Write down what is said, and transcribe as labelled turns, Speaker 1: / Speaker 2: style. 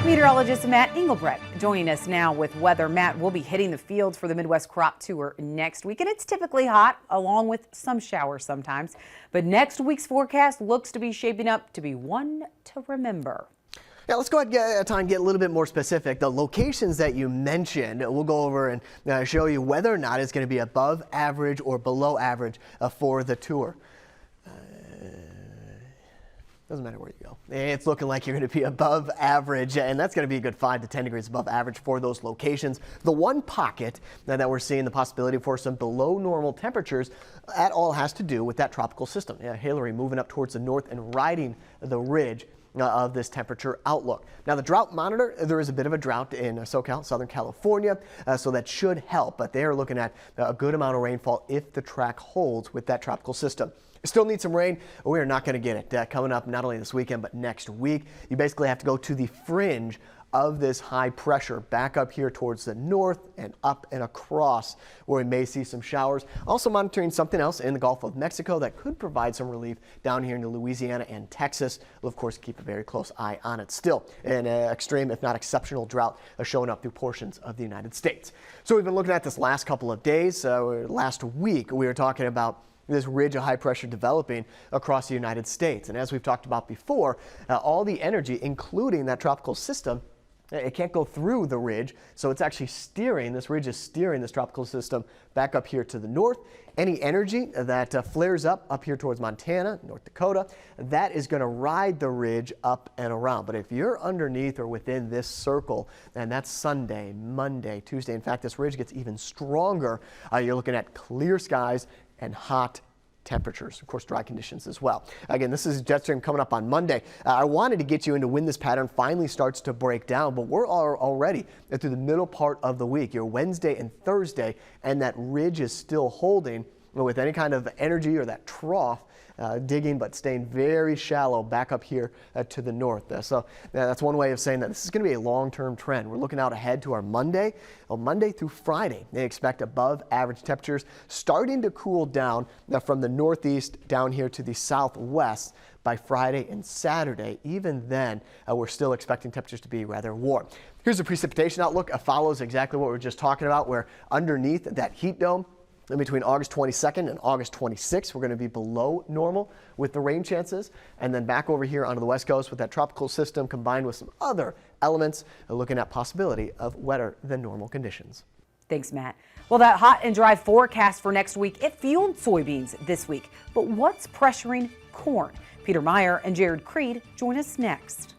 Speaker 1: Meteorologist Matt Engelbrecht joining us now with weather. Matt, will be hitting the fields for the Midwest Crop Tour next week, and it's typically hot along with some showers sometimes. But next week's forecast looks to be shaping up to be one to remember.
Speaker 2: Yeah, let's go ahead and get a little bit more specific. The locations that you mentioned, we'll go over and show you whether or not it's going to be above average or below average for the tour. Doesn't matter where you go. It's looking like you're going to be above average, and that's going to be a good 5 to 10 degrees above average for those locations. The one pocket that we're seeing the possibility for some below normal temperatures, that all has to do with that tropical system. Yeah, Hillary moving up towards the north and riding the ridge of this temperature outlook. Now, the drought monitor, there is a bit of a drought in SoCal, Southern California, so that should help, but they are looking at a good amount of rainfall if the track holds with that tropical system. Still need some rain. We are not going to get it coming up not only this weekend, but next week. You basically have to go to the fringe of this high pressure back up here towards the north and up and across where we may see some showers. Also monitoring something else in the Gulf of Mexico that could provide some relief down here into Louisiana and Texas. We'll of course keep a very close eye on it. Still an extreme, if not exceptional drought showing up through portions of the United States. So we've been looking at this last couple of days. Last week we were talking about this ridge of high pressure developing across the United States. And as we've talked about before, all the energy, including that tropical system, it can't go through the ridge, so it's actually steering, this ridge is steering this tropical system back up here to the north. Any energy that flares up here towards Montana, North Dakota, that is going to ride the ridge up and around. But if you're underneath or within this circle, then that's Sunday, Monday, Tuesday. In fact, this ridge gets even stronger. You're looking at clear skies and hot temperatures, of course dry conditions as well. Again, this is jet stream coming up on Monday. I wanted to get you into when this pattern finally starts to break down, but we're already through the middle part of the week. Your Wednesday and Thursday, and that ridge is still holding with any kind of energy or that trough digging, but staying very shallow back up here to the north. So that's one way of saying that this is going to be a long-term trend. We're looking out ahead to our Monday. Well, Monday through Friday, they expect above average temperatures starting to cool down from the northeast down here to the southwest by Friday and Saturday. Even then, we're still expecting temperatures to be rather warm. Here's the precipitation outlook. It follows exactly what we were just talking about, where underneath that heat dome, in between August 22nd and August 26th, we're going to be below normal with the rain chances. And then back over here onto the west coast with that tropical system combined with some other elements, looking at possibility of wetter than normal conditions.
Speaker 1: Thanks, Matt. Well, that hot and dry forecast for next week, it fueled soybeans this week. But what's pressuring corn? Peter Meyer and Jared Creed join us next.